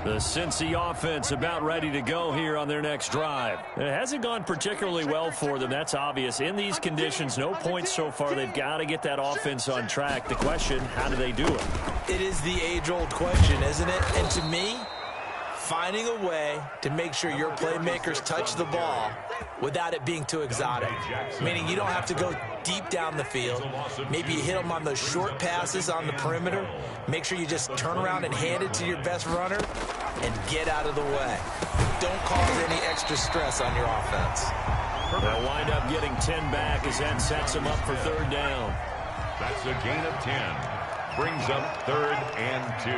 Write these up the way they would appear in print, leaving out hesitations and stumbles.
The Cincy offense about ready to go here on their next drive. It hasn't gone particularly well for them. That's obvious. In these conditions, no points so far. They've got to get that offense on track. The question, how do they do it? It is the age-old question, isn't it? And to me, finding a way to make sure your playmakers touch the ball without it being too exotic. Meaning you don't have to go deep down the field. Maybe you hit them on those short passes on the perimeter. Make sure you just turn around and hand it to your best runner and get out of the way. Don't cause any extra stress on your offense. They'll wind up getting 10 back as that sets them up for third down. That's a gain of 10. Brings up 3rd and 2.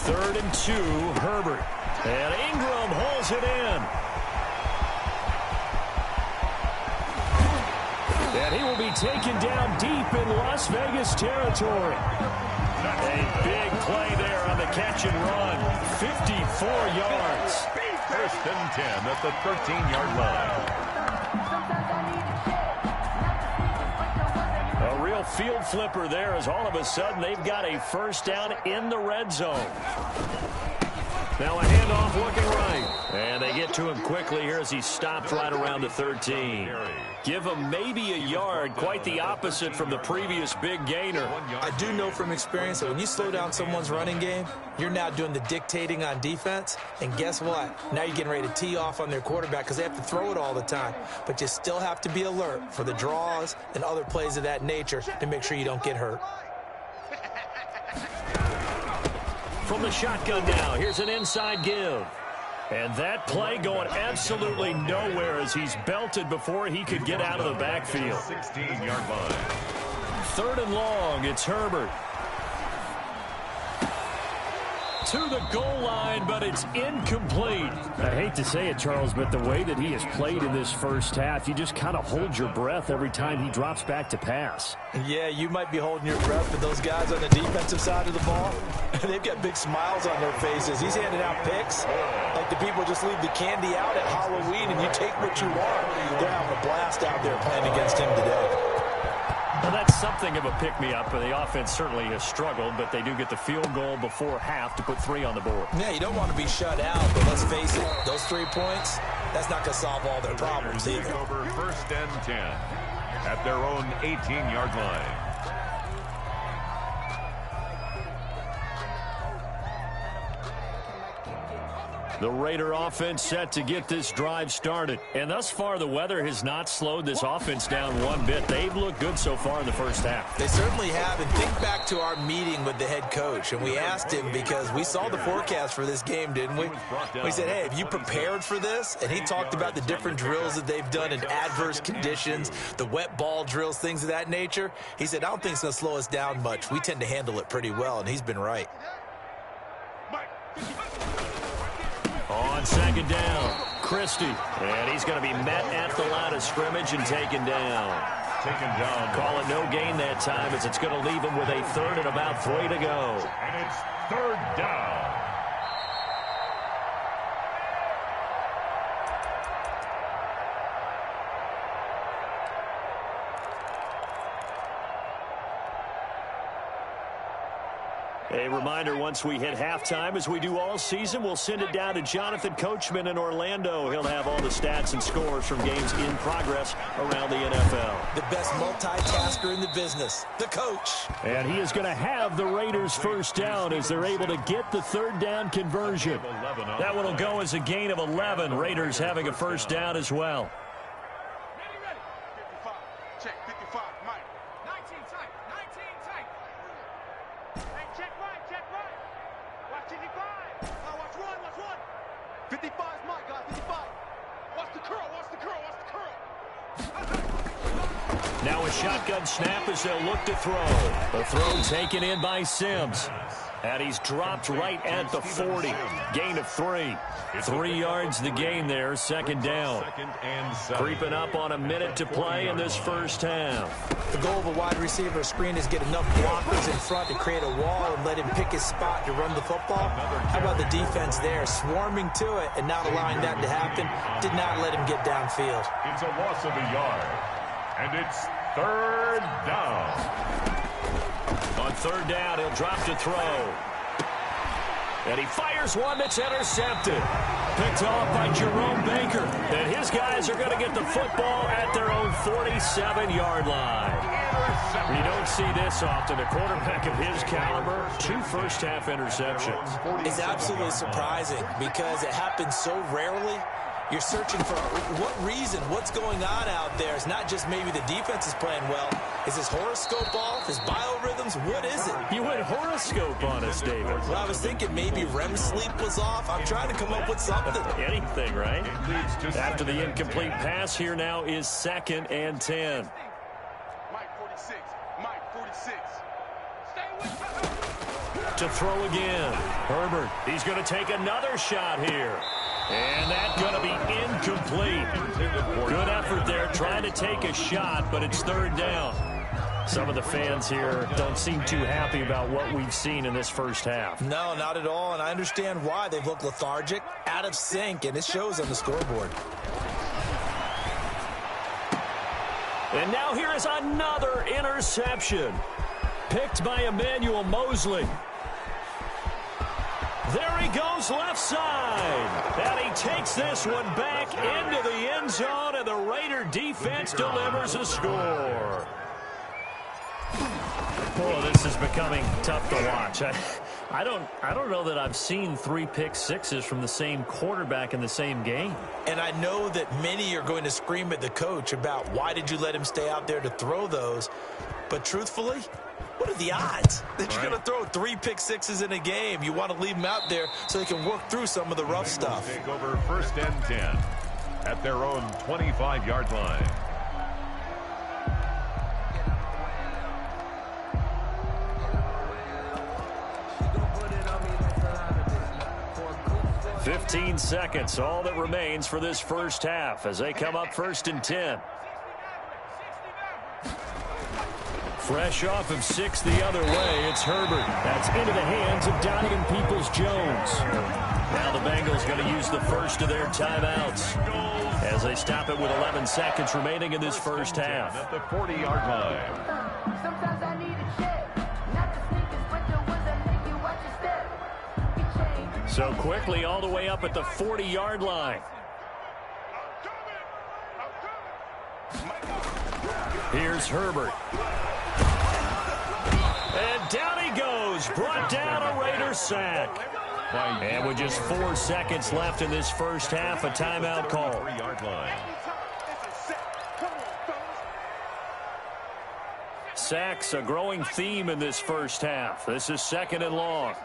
Third and 2, Herbert. And Ingram holds it in. And he will be taken down deep in Las Vegas territory. A big play there on the catch and run. 54 yards. 1st and 10 at the 13-yard line. A real field flipper there as all of a sudden they've got a first down in the red zone. Now a handoff looking right. And they get to him quickly here as he stopped right around the 13. Give him maybe a yard, quite the opposite from the previous big gainer. I do know from experience that when you slow down someone's running game, you're now doing the dictating on defense. And guess what? Now you're getting ready to tee off on their quarterback because they have to throw it all the time. But you still have to be alert for the draws and other plays of that nature to make sure you don't get hurt. From the shotgun now, here's an inside give. And that play going absolutely nowhere as he's belted before he could get out of the backfield. 16-yard line. 3rd and long, it's Herbert. To the goal line, but it's incomplete. I hate to say it, Charles, but the way that he has played in this first half, you just kind of hold your breath every time he drops back to pass. Yeah, you might be holding your breath, but those guys on the defensive side of the ball, they've got big smiles on their faces. He's handing out picks like the people just leave the candy out at Halloween and you take what you want. They're having a blast out there playing against him today. Well, that's something of a pick-me-up, and the offense certainly has struggled, but they do get the field goal before half to put 3 on the board. Yeah, you don't want to be shut out, but let's face it, those 3 points, that's not going to solve all their problems either. Over 1st and 10 at their own 18-yard line. The Raider offense set to get this drive started. And thus far, the weather has not slowed this offense down one bit. They've looked good so far in the first half. They certainly have. And think back to our meeting with the head coach. And we asked him because we saw the forecast for this game, didn't we? We said, hey, have you prepared for this? And he talked about the different drills that they've done in adverse conditions, the wet ball drills, things of that nature. He said, I don't think it's going to slow us down much. We tend to handle it pretty well, and he's been right. On 2nd down, Christie. And he's going to be met at the line of scrimmage and taken down. Call it no gain that time as it's going to leave him with a 3rd and about 3 to go. And it's 3rd down. A reminder, once we hit halftime, as we do all season, we'll send it down to Jonathan Coachman in Orlando. He'll have all the stats and scores from games in progress around the NFL. The best multitasker in the business, the coach. And he is going to have the Raiders first down as they're able to get the 3rd down conversion. That one will go as a gain of 11. Raiders having a first down as well. Now a shotgun snap as they'll look to throw. The throw taken in by Sims. And he's dropped right at the 40. Gain of 3. 3 yards the gain there, second down. Creeping up on a minute to play in this first half. The goal of a wide receiver screen is get enough blockers in front to create a wall and let him pick his spot to run the football. How about the defense there, swarming to it and not allowing that to happen? Did not let him get downfield. It's a loss of a yard, and it's third down. On third down, he'll drop to throw. And he fires one that's intercepted. Picked off by Jerome Baker. And his guys are going to get the football at their own 47-yard line. You don't see this often. A quarterback of his caliber, 2 first-half interceptions. It's absolutely surprising because it happens so rarely. You're searching for what reason, what's going on out there. It's not just maybe the defense is playing well. Is his horoscope off? His biorhythms? What is it? You went horoscope on us, David. Well, I was thinking maybe REM sleep was off. I'm trying to come up with something. Anything, right? After the incomplete pass, here now is 2nd and 10. Mike 46. Mike 46. Stay with To throw again. Herbert, he's going to take another shot here. And that's going to be incomplete. Good effort there, trying to take a shot, but it's third down. Some of the fans here don't seem too happy about what we've seen in this first half. No, not at all, and I understand why. They've looked lethargic, out of sync, and it shows on the scoreboard. And now here is another interception. Picked by Emmanuel Mosley. There he goes left side. And he takes this one back into the end zone, and the Raider defense delivers a score. Boy, this is becoming tough to watch. I don't know that I've seen 3 pick sixes from the same quarterback in the same game. And I know that many are going to scream at the coach about why did you let him stay out there to throw those. But truthfully, what are the odds that you're going to throw 3 pick sixes in a game? You want to leave them out there so they can work through some of the rough stuff. Take over 1st and 10 at their own 25-yard line. "15 seconds, all that remains for this first half as they come up 1st and 10. Fresh off of 6 the other way, it's Herbert. That's into the hands of Donnie and Peoples-Jones. Now the Bengals going to use the first of their timeouts as they stop it with 11 seconds remaining in this first half. At the 40-yard line. Sometimes I need a check, not the sneakers, but the ones that make you watch your step. So quickly all the way up at the 40-yard line. Here's Herbert. And down he goes. Brought down a Raider sack. And with just 4 seconds left in this first half, a timeout call. 3-yard line. Sacks, a growing theme in this first half. This is 2nd and long.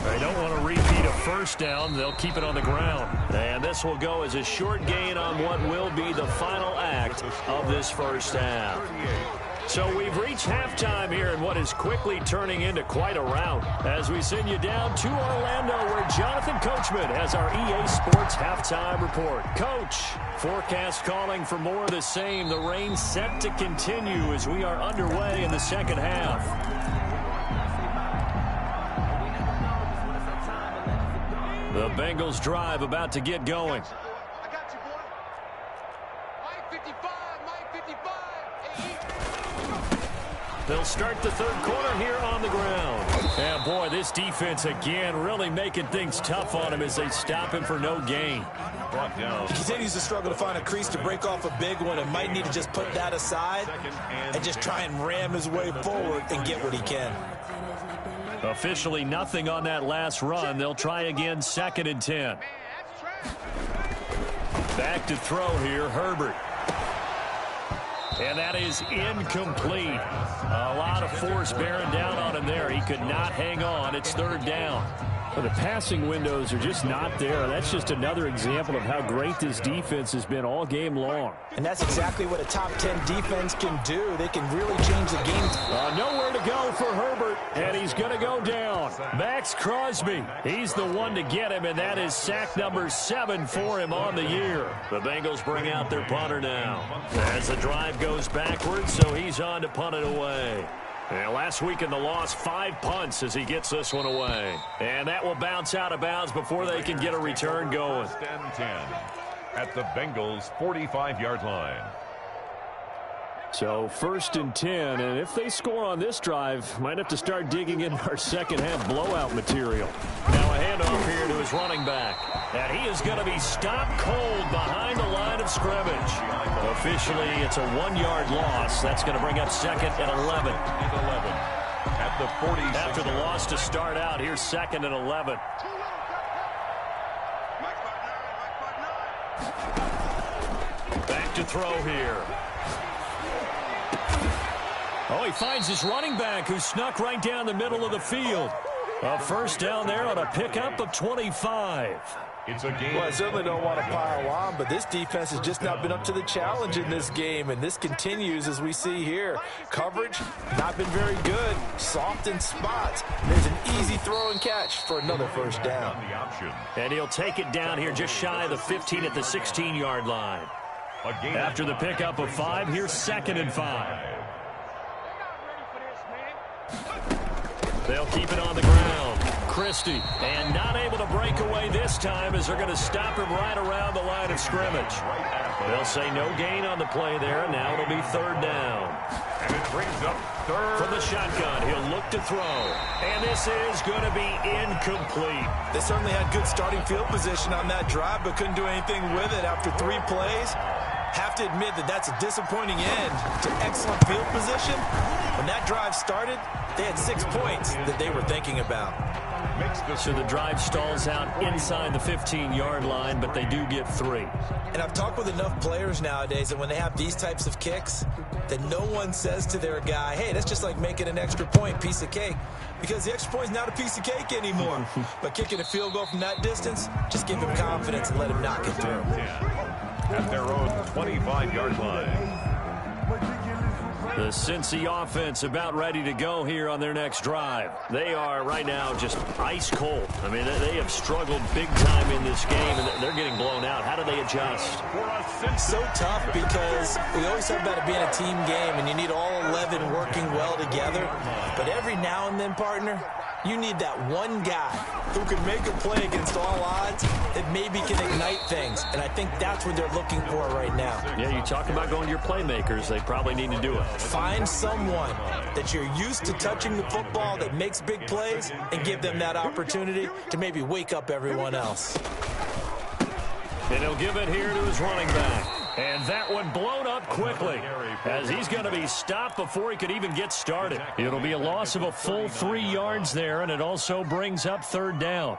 They don't want to repeat a first down. They'll keep it on the ground. And this will go as a short gain on what will be the final act of this first half. So we've reached halftime here in what is quickly turning into quite a rout as we send you down to Orlando where Jonathan Coachman has our EA Sports halftime report. Coach, forecast calling for more of the same. The rain set to continue as we are underway in the second half. The Bengals drive about to get going. I got you, boy. Mike 55, Mike 55. They'll start the third quarter here on the ground. And boy, this defense again really making things tough on him as they stop him for no gain. Brought down. He continues to struggle to find a crease to break off a big one and might need to just put that aside and just try and ram his way forward and get what he can. Officially nothing on that last run. They'll try again 2nd and 10. Back to throw here, Herbert. And that is incomplete. A lot of force bearing down on him there. He could not hang on. It's 3rd down. Well, the passing windows are just not there. That's just another example of how great this defense has been all game long. And that's exactly what a top 10 defense can do. They can really change the game. Nowhere to go for Herbert, and he's going to go down. Max Crosby, he's the one to get him, and that is sack number 7 for him on the year. The Bengals bring out their punter now as the drive goes backwards, so he's on to punt it away. And last week in the loss, 5 punts as he gets this one away. And that will bounce out of bounds before they can get a return going. 10 at the Bengals' 45-yard line. So 1st and 10, and if they score on this drive, might have to start digging in our second-half blowout material. Now a handoff here to his running back. And he is going to be stopped cold behind the line of scrimmage. Officially, it's a 1-yard loss. That's going to bring up 2nd and 11. At the 40. After the loss to start out, here's 2nd and 11. Back to throw here. Oh, he finds his running back who snuck right down the middle of the field. A first down there on a pickup of 25. It's a game. Well, I certainly don't want to pile on, but this defense has just not been up to the challenge in this game, and this continues as we see here. Coverage, not been very good. Soft in spots. There's an easy throw and catch for another first down. And he'll take it down here just shy of the 15 at the 16-yard line. After the pickup of 5, here's 2nd and 5. They'll keep it on the ground. Christie, and not able to break away this time as they're going to stop him right around the line of scrimmage. They'll say no gain on the play there, and now it'll be 3rd down. And it brings up 3rd. From the shotgun, he'll look to throw. And this is going to be incomplete. They certainly had good starting field position on that drive, but couldn't do anything with it after 3 plays. Have to admit that that's a disappointing end to excellent field position. When that drive started, they had 6 points that they were thinking about. So the drive stalls out inside the 15-yard line, but they do get 3. And I've talked with enough players nowadays that when they have these types of kicks, that no one says to their guy, hey, that's just like making an extra point, piece of cake. Because the extra point is not a piece of cake anymore. But kicking a field goal from that distance, just give him confidence and let him knock it through. At their own 25-yard line. The Cincy offense about ready to go here on their next drive. They are right now just ice cold. I mean, they have struggled big time in this game, and they're getting blown out. How do they adjust? So tough because we always talk about it being a team game, and you need all 11 working well together. But every now and then, partner, you need that one guy who can make a play against all odds that maybe can ignite things. And I think that's what they're looking for right now. Yeah, you talk about going to your playmakers. They probably need to do it. Find someone that you're used to touching the football that makes big plays and give them that opportunity to maybe wake up everyone else. And he'll give it here to his running back. And that one blown up quickly as he's going to be stopped before he could even get started. It'll be a loss of a full 3 yards there, and it also brings up 3rd down.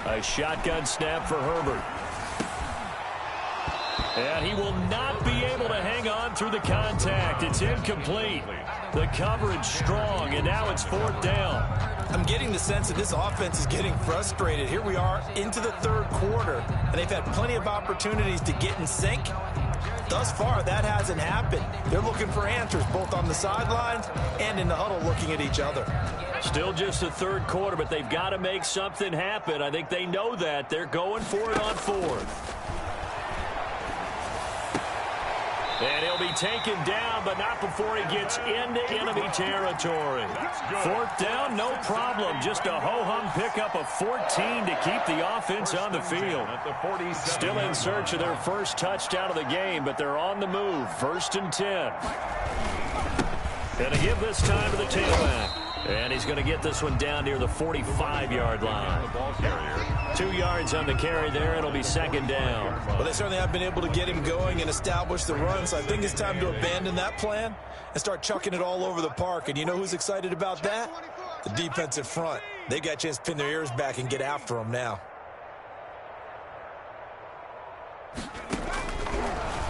A shotgun snap for Herbert. And he will not be able to hang on through the contact. It's incomplete. The coverage strong, and now it's 4th down. I'm getting the sense that this offense is getting frustrated. Here we are into the 3rd quarter, and they've had plenty of opportunities to get in sync. Thus far, that hasn't happened. They're looking for answers both on the sidelines and in the huddle looking at each other. Still just the 3rd quarter, but they've got to make something happen. I think they know that. They're going for it on 4th. And he'll be taken down, but not before he gets into enemy territory. 4th down, no problem. Just a ho-hum pickup of 14 to keep the offense on the field. Still in search of their first touchdown of the game, but they're on the move. 1st and 10. Gonna give this time to the tailback. And he's going to get this one down near the 45-yard line. 2 yards on the carry there. It'll be 2nd down. Well, they certainly have been able to get him going and establish the run, so I think it's time to abandon that plan and start chucking it all over the park. And you know who's excited about that? The defensive front. They got a chance to pin their ears back and get after him now.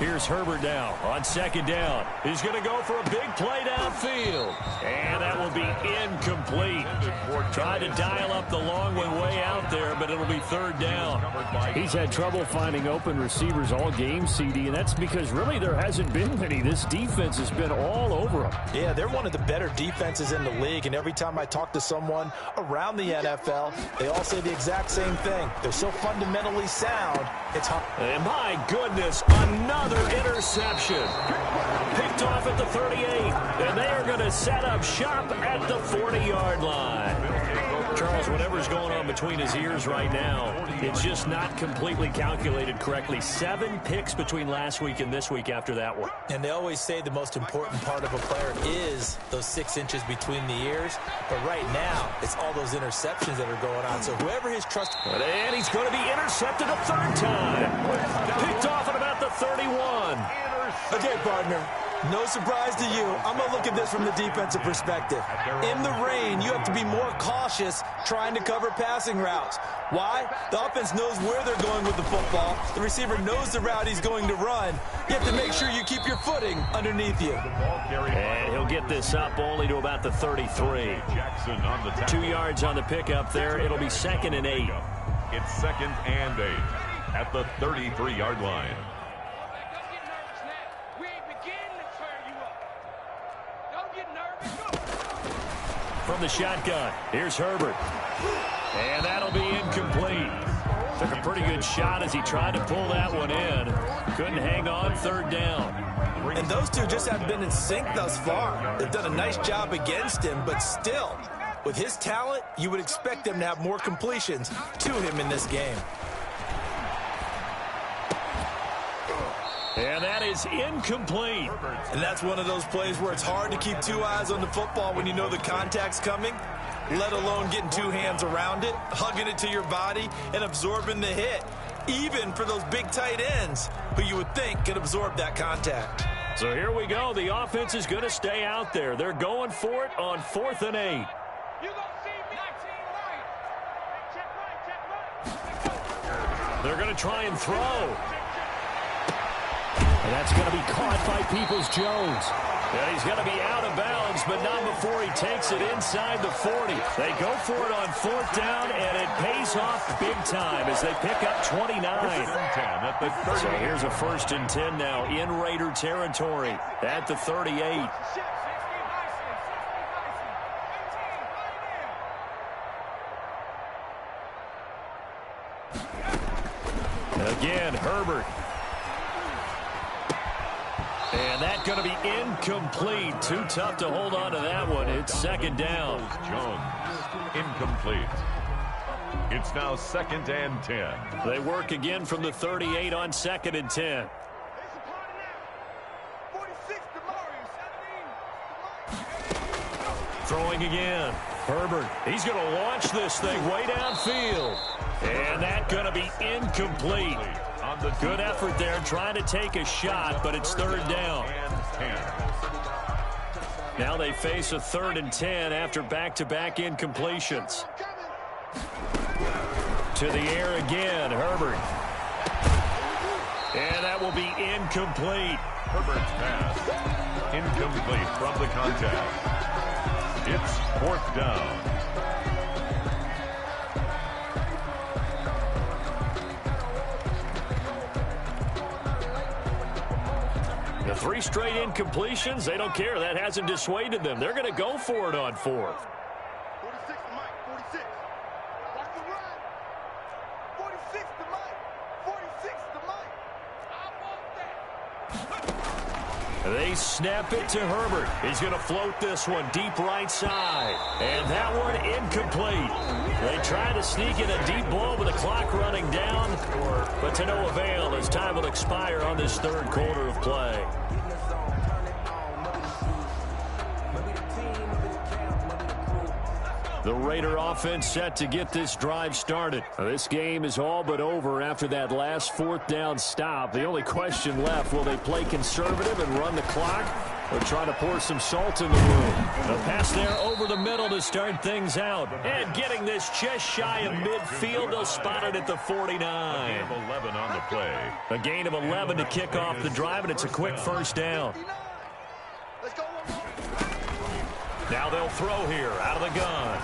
Here's Herbert now on second down. He's going to go for a big play downfield. And that will be incomplete. Tried to dial up the long way out there, but it'll be third down. He's had trouble finding open receivers all game, CD, and that's because really there hasn't been many. This defense has been all over him. Yeah, they're one of the better defenses in the league, and every time I talk to someone around the NFL, they all say the exact same thing. They're so fundamentally sound, it's hard. And my goodness, another interception. Picked off at the 38, and they are going to set up shop at the 40-yard line. Charles, whatever's going on between his ears right now, it's just not completely calculated correctly. 7 picks between last week and this week after that one. And they always say the most important part of a player is those 6 inches between the ears. But right now, it's all those interceptions that are going on. So whoever his trust... And he's going to be intercepted a third time. Picked off at about the 31. Okay, partner. No surprise to you. I'm going to look at this from the defensive perspective. In the rain, you have to be more cautious trying to cover passing routes. Why? The offense knows where they're going with the football. The receiver knows the route he's going to run. You have to make sure you keep your footing underneath you. And he'll get this up only to about the 33. 2 yards on the pickup there. It'll be 2nd and 8. It's 2nd and 8 at the 33-yard line. From the shotgun, here's Herbert. And that'll be incomplete. Took a pretty good shot as he tried to pull that one in. Couldn't hang on, third down. And those two just haven't been in sync thus far. They've done a nice job against him, but still, with his talent, you would expect them to have more completions to him in this game. And that is incomplete. And that's one of those plays where it's hard to keep 2 eyes on the football when you know the contact's coming, let alone getting 2 hands around it, hugging it to your body, and absorbing the hit, even for those big tight ends who you would think could absorb that contact. So here we go. The offense is going to stay out there. They're going for it on 4th and 8. They're going to try and throw. And that's going to be caught by Peoples-Jones. And he's going to be out of bounds, but not before he takes it inside the 40. They go for it on 4th down, and it pays off big time as they pick up 29. So here's a 1st and 10 now in Raider territory at the 38. Again, Herbert. And that's going to be incomplete. Too tough to hold on to that one. It's 2nd down. Jones, incomplete. It's now 2nd and 10. They work again from the 38 on 2nd and 10. Throwing again. Herbert, he's going to launch this thing way downfield. And that's going to be incomplete. Good effort there trying to take a shot, but it's 3rd down. Now they face a 3rd and 10 after back-to-back incompletions. To the air again, Herbert. And that will be incomplete. Herbert's pass. Incomplete from the contact. It's 4th down. The 3 straight incompletions, they don't care. That hasn't dissuaded them. They're going to go for it on 4th. 46 to Mike, 46. Watch the run. 46 to Mike, 46 to Mike. I want that. They snap it to Herbert. He's going to float this one deep right side. And that one incomplete. They try to sneak in a deep ball with the clock running down, but to no avail as time will expire on this 3rd quarter of play. The Raider offense set to get this drive started. This game is all but over after that last 4th down stop. The only question left, will they play conservative and run the clock? They're trying to pour some salt in the wound. The pass there over the middle to start things out. And getting this just shy of midfield. They'll spot it at the 49. A gain of 11 on the play. A gain of 11 to kick off the drive, and it's a quick first down. Let's go. Now they'll throw here out of the gun.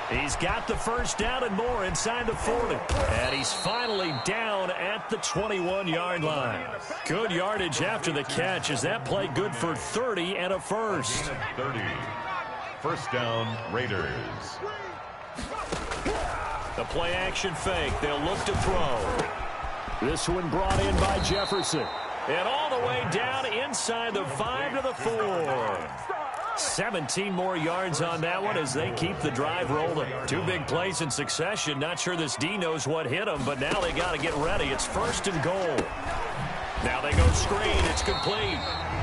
He's got the first down and more inside the 40. And he's finally down at the 21-yard line. Good yardage after the catch. Is that play good for 30 and a first? 30. First down, Raiders. The play action fake. They'll look to throw. This one brought in by Jefferson. And all the way down inside the 5 to the 4. 17 more yards on that one as they keep the drive rolling. Two big plays in succession. Not sure this D knows what hit them, but now they got to get ready. It's first and goal. Now they go screen. It's complete.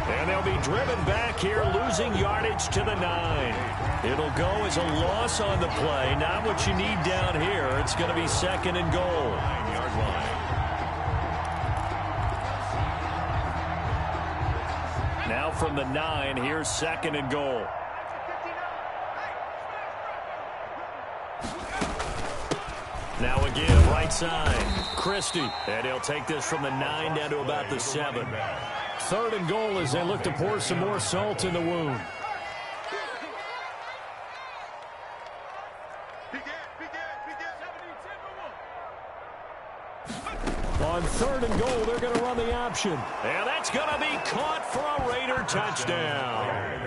And they'll be driven back here, losing yardage to the 9. It'll go as a loss on the play. Not what you need down here. It's going to be second and goal. 9-yard line. Now from the 9, here's second and goal. Now again, right side. Christie. And he'll take this from the 9 down to about the 7. Third and goal as they look to pour some more salt in the wound. On third and goal, they're going to run the option. And that's going to be caught for a Raider touchdown.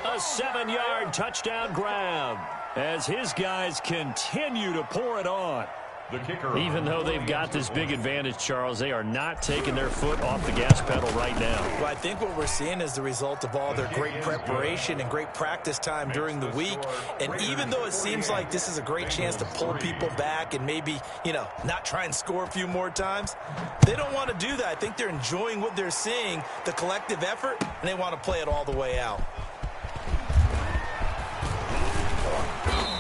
A 7-yard touchdown grab as his guys continue to pour it on. The kicker. Even though they've got this big advantage, Charles, they are not taking their foot off the gas pedal right now. Well, I think what we're seeing is the result of all their great preparation and great practice time during the week. And even though it seems like this is a great chance to pull people back and maybe, not try and score a few more times, they don't want to do that. I think they're enjoying what they're seeing, the collective effort, and they want to play it all the way out.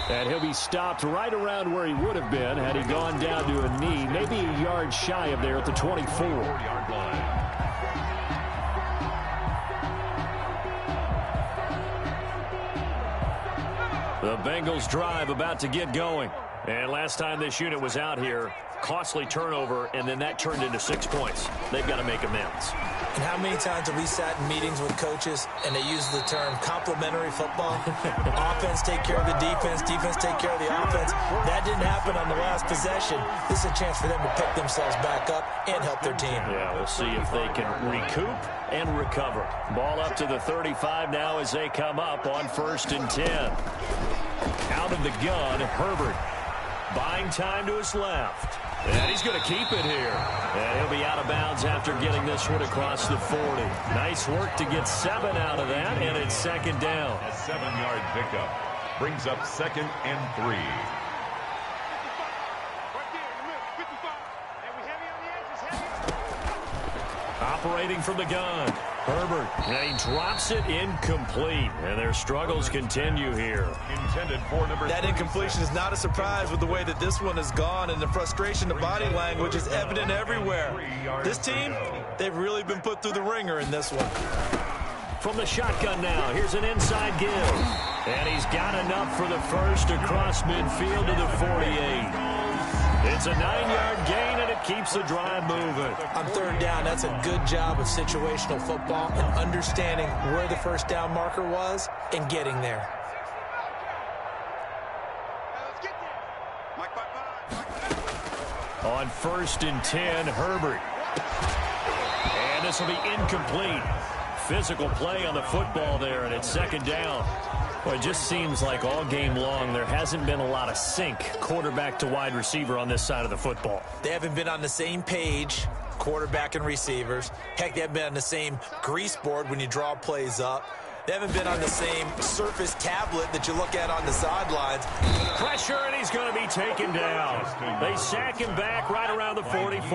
And he'll be stopped right around where he would have been had he gone down to a knee, maybe a yard shy of there at the 24. 4-yard line. The Bengals drive about to get going. And last time this unit was out here, costly turnover, and then that turned into 6 points. They've got to make amends. And how many times have we sat in meetings with coaches and they use the term complementary football? Offense take care of the defense, defense take care of the offense. That didn't happen on the last possession. This is a chance for them to pick themselves back up and help their team. Yeah, we'll see if they can recoup and recover. Ball up to the 35 now as they come up on 1st and 10. Out of the gun, Herbert. Buying time to his left. And he's going to keep it here. And he'll be out of bounds after getting this one across the 40. Nice work to get 7 out of that, and it's second down. A 7-yard pickup brings up 2nd and 3. Operating from the gun. Herbert, and he drops it incomplete. And their struggles continue here. Intended for number That incompletion is not a surprise with the way that this one has gone, and the frustration, the body language is evident everywhere. This team, they've really been put through the ringer in this one. From the shotgun now, here's an inside give. And he's got enough for the first across midfield to the 48. It's a 9-yard gain, and it keeps the drive moving. On third down, that's a good job of situational football and understanding where the first down marker was and getting there. On 1st and 10, Herbert. And this will be incomplete. Physical play on the football there, and it's second down. Well, it just seems like all game long there hasn't been a lot of sync quarterback to wide receiver on this side of the football. They haven't been on the same page, quarterback and receivers. Heck, they haven't been on the same grease board when you draw plays up. They haven't been on the same surface tablet that you look at on the sidelines. Pressure, and he's going to be taken down. They sack him back right around the 44.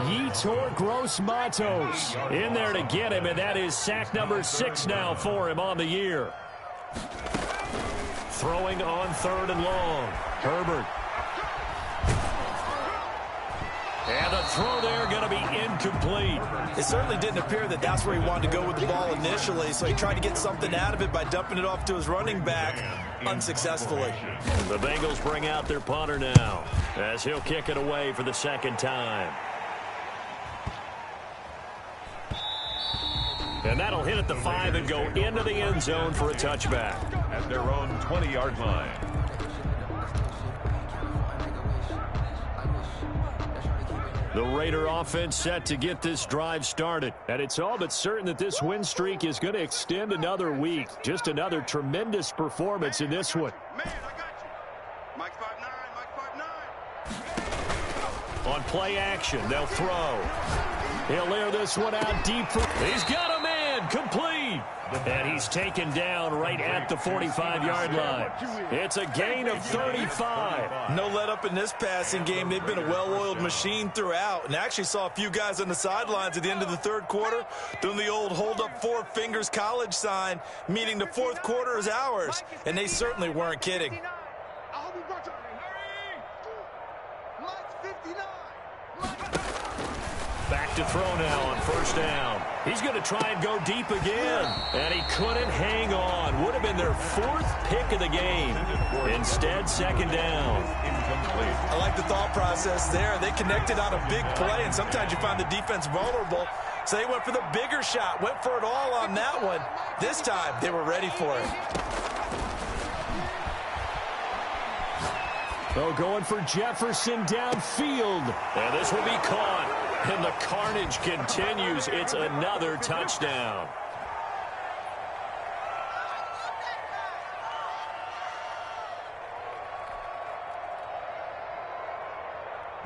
Yetur Gross-Matos in there to get him, and that is sack number 6 now for him on the year. Throwing on 3rd and long. Herbert. And the throw there going to be incomplete. It certainly didn't appear that that's where he wanted to go with the ball initially, so he tried to get something out of it by dumping it off to his running back unsuccessfully. The Bengals bring out their punter now as he'll kick it away for the second time. And that'll hit at the 5 and go into the end zone for a touchback. At their own 20-yard line. The Raider offense set to get this drive started. And it's all but certain that this win streak is going to extend another week. Just another tremendous performance in this one. Man, I got you. Mike 5'9", Mike 5'9". On play action, they'll throw. He'll air this one out deep. He's got a man, complete. And he's taken down right at the 45-yard line. It's a gain of 35. No let up in this passing game. They've been a well-oiled machine throughout. And actually saw a few guys on the sidelines at the end of the third quarter doing the old hold up 4 fingers college sign, meaning the fourth quarter is ours. And they certainly weren't kidding. I hope you brought your... Mike's 59. Back to throw now on first down. He's going to try and go deep again. And he couldn't hang on. Would have been their 4th pick of the game. Instead, second down. I like the thought process there. They connected on a big play, and sometimes you find the defense vulnerable. So they went for the bigger shot, went for it all on that one. This time, they were ready for it. Oh, going for Jefferson downfield. And this will be caught. And the carnage continues. It's another touchdown.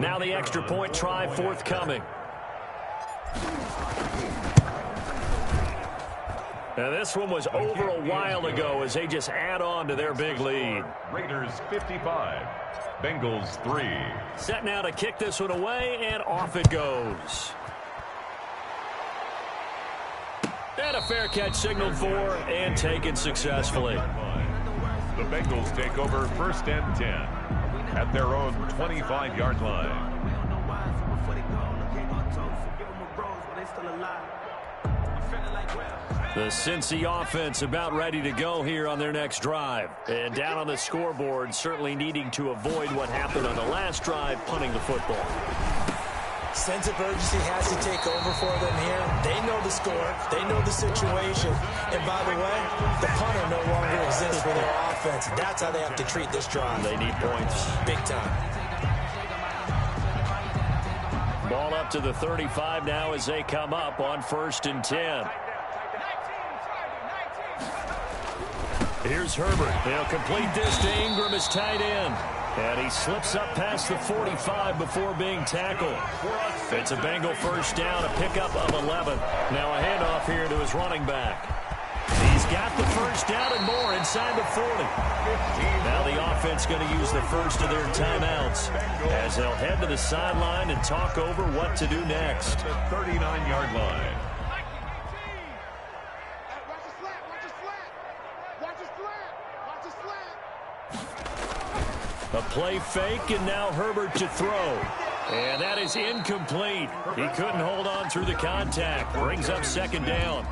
Now the extra point try forthcoming. Now this one was over a while ago as they just add on to their big lead. Raiders 55, Bengals 3. Set now to kick this one away, and off it goes. And a fair catch signaled for and taken successfully. The Bengals take over first and 10 at their own 25-yard line. The Cincy offense about ready to go here on their next drive. And down on the scoreboard, certainly needing to avoid what happened on the last drive, punting the football. Sense of urgency has to take over for them here. They know the score. They know the situation. And by the way, the punter no longer exists for their offense. That's how they have to treat this drive. They need points. Big time. Ball up to the 35 now as they come up on first and 10. Here's Herbert. They'll complete this to Ingram as tight end. And he slips up past the 45 before being tackled. It's a Bengal first down, a pickup of 11. Now a handoff here to his running back. He's got the first down and more inside the 40. Now the offense going to use the first of their timeouts as they'll head to the sideline and talk over what to do next. The 39-yard line. A play fake, and now Herbert to throw. And that is incomplete. He couldn't hold on through the contact. Brings up second down.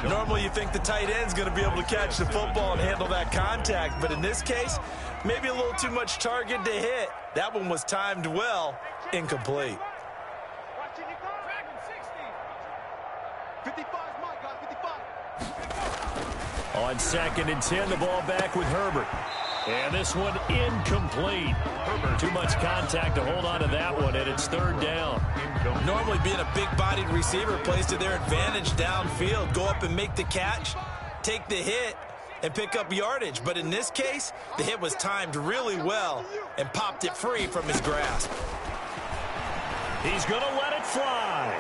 Normally you think the tight end's going to be able to catch the football and handle that contact. But in this case, maybe a little too much target to hit. That one was timed well. Incomplete. 55, Mike, guys, 55. On second and 10, the ball back with Herbert. And this one incomplete. Too much contact to hold on to that one, and it's third down. Normally being a big-bodied receiver plays to their advantage downfield. Go up and make the catch, take the hit, and pick up yardage. But in this case, the hit was timed really well and popped it free from his grasp. He's going to let it fly.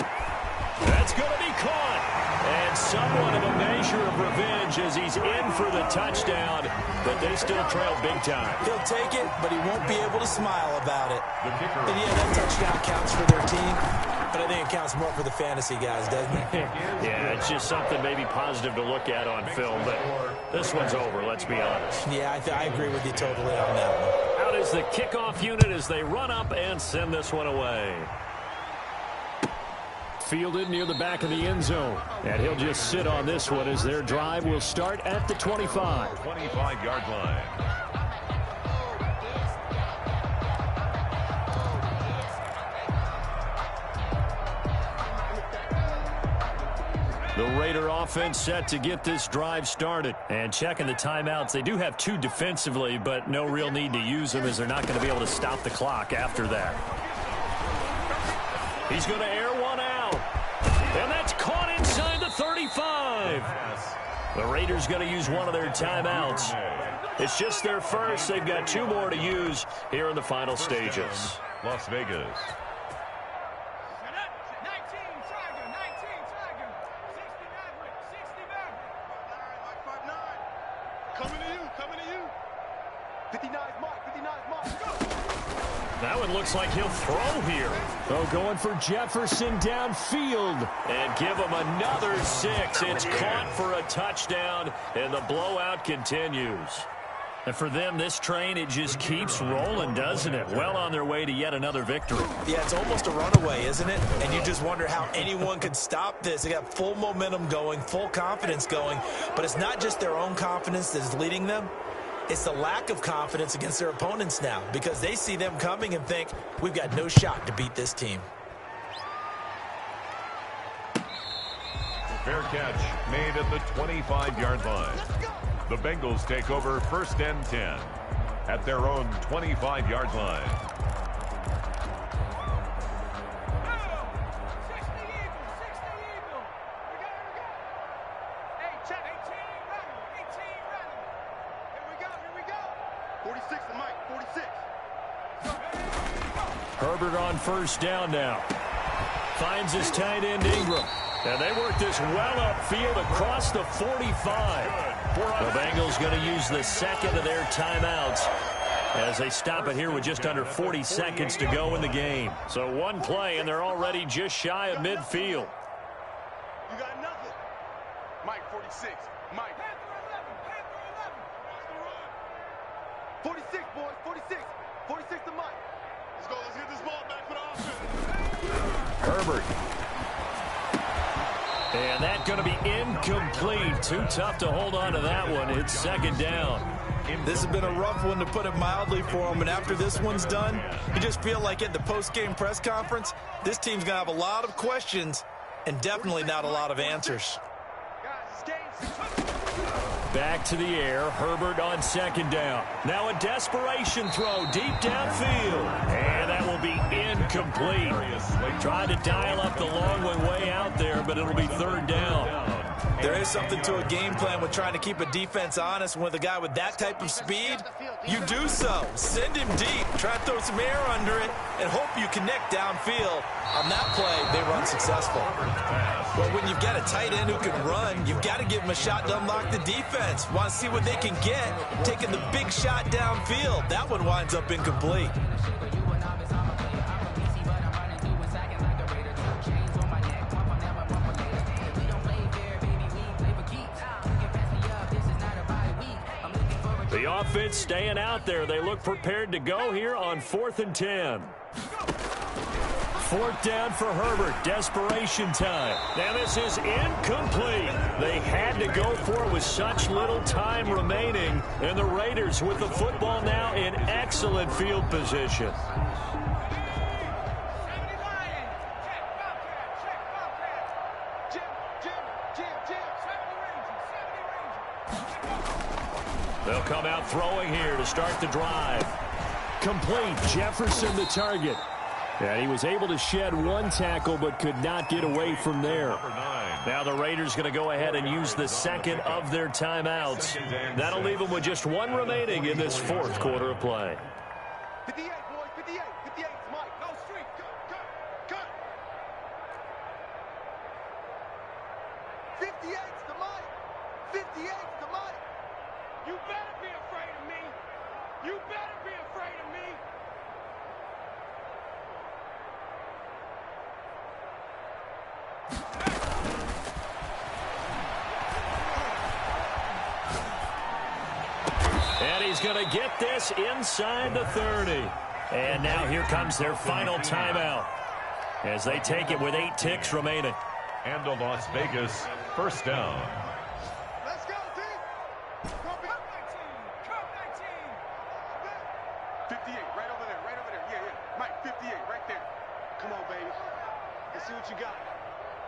That's going to be caught. And somewhat of a measure of revenge as he's in for the touchdown, but they still trail big time. He'll take it, but he won't be able to smile about it. And yeah, that touchdown counts for their team, but I think it counts more for the fantasy guys, doesn't it? Yeah, it's just something maybe positive to look at on film, but this one's over, let's be honest. Yeah, I agree with you totally on that one. Out is the kickoff unit as they run up and send this one away. fielded near the back of the end zone. And he'll just sit on this one as their drive will start at the 25. 25-yard line. The Raider offense set to get this drive started. And checking the timeouts, they do have 2 defensively, but no real need to use them as they're not going to be able to stop the clock after that. He's going to air one out. And that's caught inside the 35. The Raiders going to use one of their timeouts. It's just their first. They've got 2 more to use here in the final stages. Las Vegas. That one looks like he'll throw here. Oh, going for Jefferson downfield. And give him another 6. It's caught for a touchdown, and the blowout continues. And for them, this train, it just keeps rolling, doesn't it? Well on their way to yet another victory. Yeah, it's almost a runaway, isn't it? And you just wonder how anyone could stop this. They got full momentum going, full confidence going. But it's not just their own confidence that is leading them. It's the lack of confidence against their opponents now because they see them coming and think, we've got no shot to beat this team. Fair catch made at the 25-yard line. The Bengals take over 1st and 10 at their own 25-yard line. Herbert on 1st down now. Finds his tight end Ingram. And they work this well upfield across the 45. The Bengals going to use the second of their timeouts as they stop it here with just under 40 seconds to go in the game. So one play, and they're already just shy of midfield. You got nothing. Mike, 46. Mike. 46, boys. 46. 46 to Mike. Let's go. Let's get this ball back for the offense. Herbert. And that's going to be incomplete. Too tough to hold on to that one. It's 2nd down. This has been a rough one, to put it mildly, for them. And after this one's done, you just feel like at the post-game press conference, this team's going to have a lot of questions and definitely not a lot of answers. Back to the air. Herbert on 2nd down. Now a desperation throw deep downfield. And that will be incomplete. Tried to dial up the long one way out there, but it'll be 3rd down. There is something to a game plan with trying to keep a defense honest. With a guy with that type of speed, you do so. Send him deep. Try to throw some air under it and hope you connect downfield. On that play, they run successful. But when you've got a tight end who can run, you've got to give him a shot to unlock the defense. Want to see what they can get, taking the big shot downfield. That one winds up incomplete. The offense staying out there. They look prepared to go here on 4th and 10. 4th down for Herbert. Desperation time. Now this is incomplete. They had to go for it with such little time remaining. And the Raiders with the football now in excellent field position. They'll come out throwing here to start the drive. Complete. Jefferson the target. And he was able to shed one tackle but could not get away from there. Now the Raiders going to go ahead and use the second of their timeouts. That'll leave them with just one remaining in this 4th quarter of play. 58, boys. 58. 58 is Mike. No street. Cut. 58's the Mike. 58's the Mike. You better be afraid of me. You better be afraid of me. And he's going to get this inside the 30. And now here comes their final timeout. as they take it with 8 ticks remaining. And a Las Vegas first down. Let's go, team. Come 19. 58, right over there, right over there. Yeah, yeah. Mike, 58, right there. Come on, baby. Let's see what you got.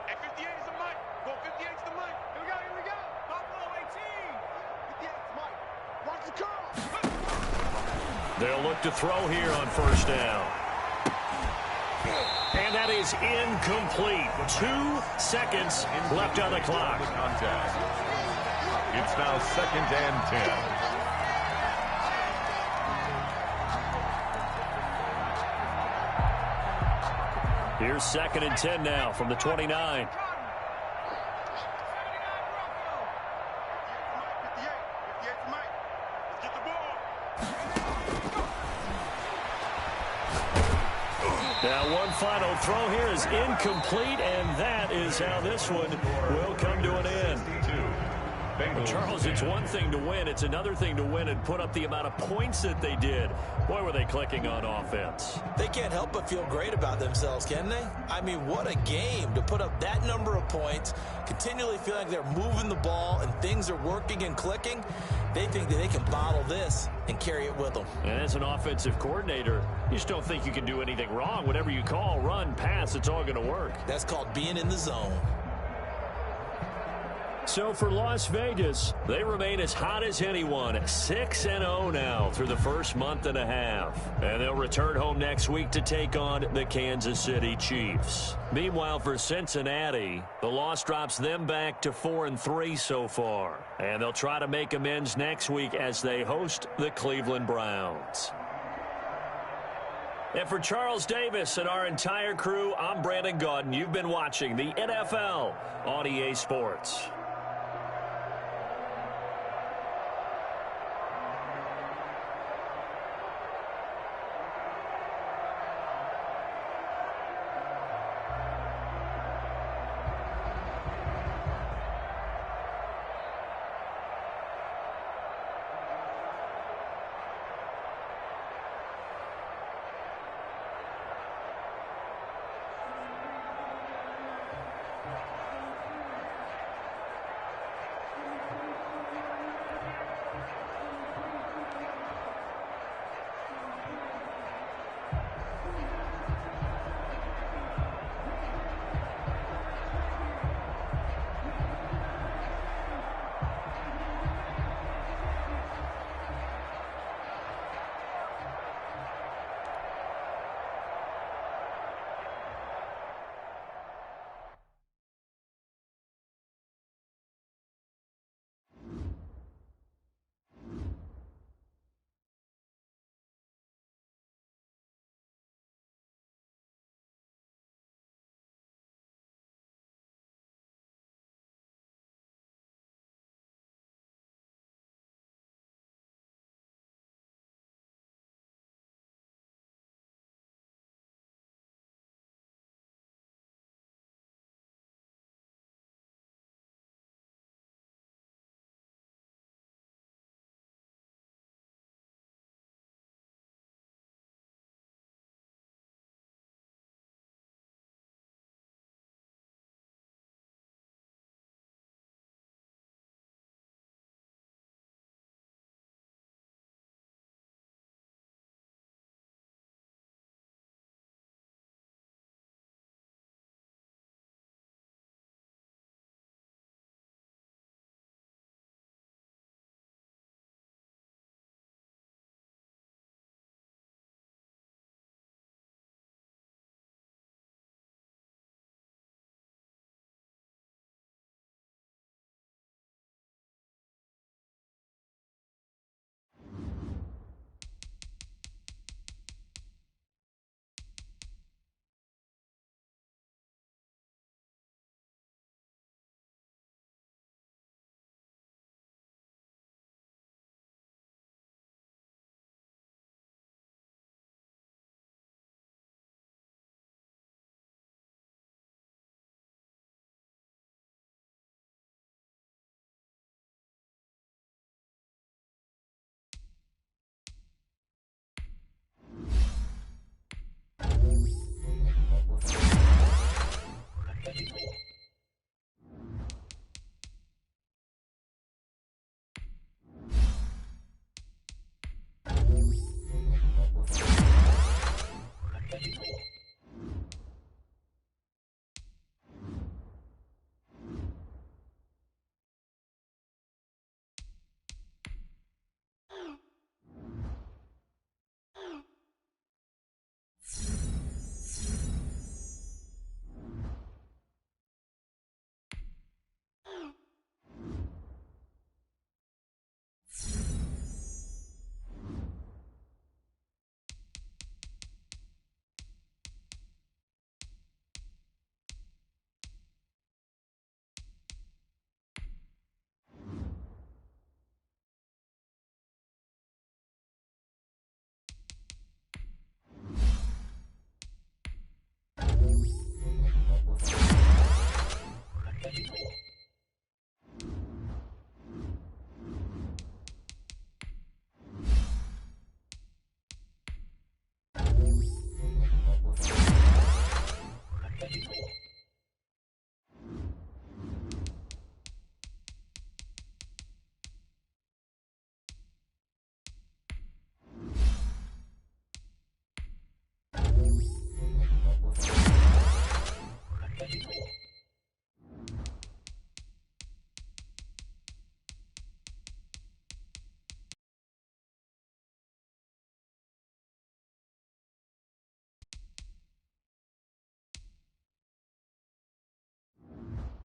Hey, 58 is the Mike. Go, 58 is the Mike. Here we go, here we go. Buffalo 18. 58 is Mike. Watch the curl. They'll look to throw here on first down. And that is incomplete. 2 seconds left on the clock. It's now 2nd and 10. Here's 2nd and 10 now from the 29. 58 is Mike. Let's get the ball. Now one final throw here is incomplete, and that is how this one will come to an end. Well, Charles, it's one thing to win. It's another thing to win and put up the amount of points that they did. Boy, were they clicking on offense. They can't help but feel great about themselves, can they? I mean, what a game to put up that number of points, continually feel like they're moving the ball and things are working and clicking. They think that they can bottle this and carry it with them. And as an offensive coordinator, you just don't think you can do anything wrong. Whatever you call, run, pass, it's all going to work. That's called being in the zone. So for Las Vegas, they remain as hot as anyone, 6-0 now through the first month and a half. And they'll return home next week to take on the Kansas City Chiefs. Meanwhile, for Cincinnati, the loss drops them back to 4-3 so far. And they'll try to make amends next week as they host the Cleveland Browns. And for Charles Davis and our entire crew, I'm Brandon Gaudin. You've been watching the NFL on EA Sports.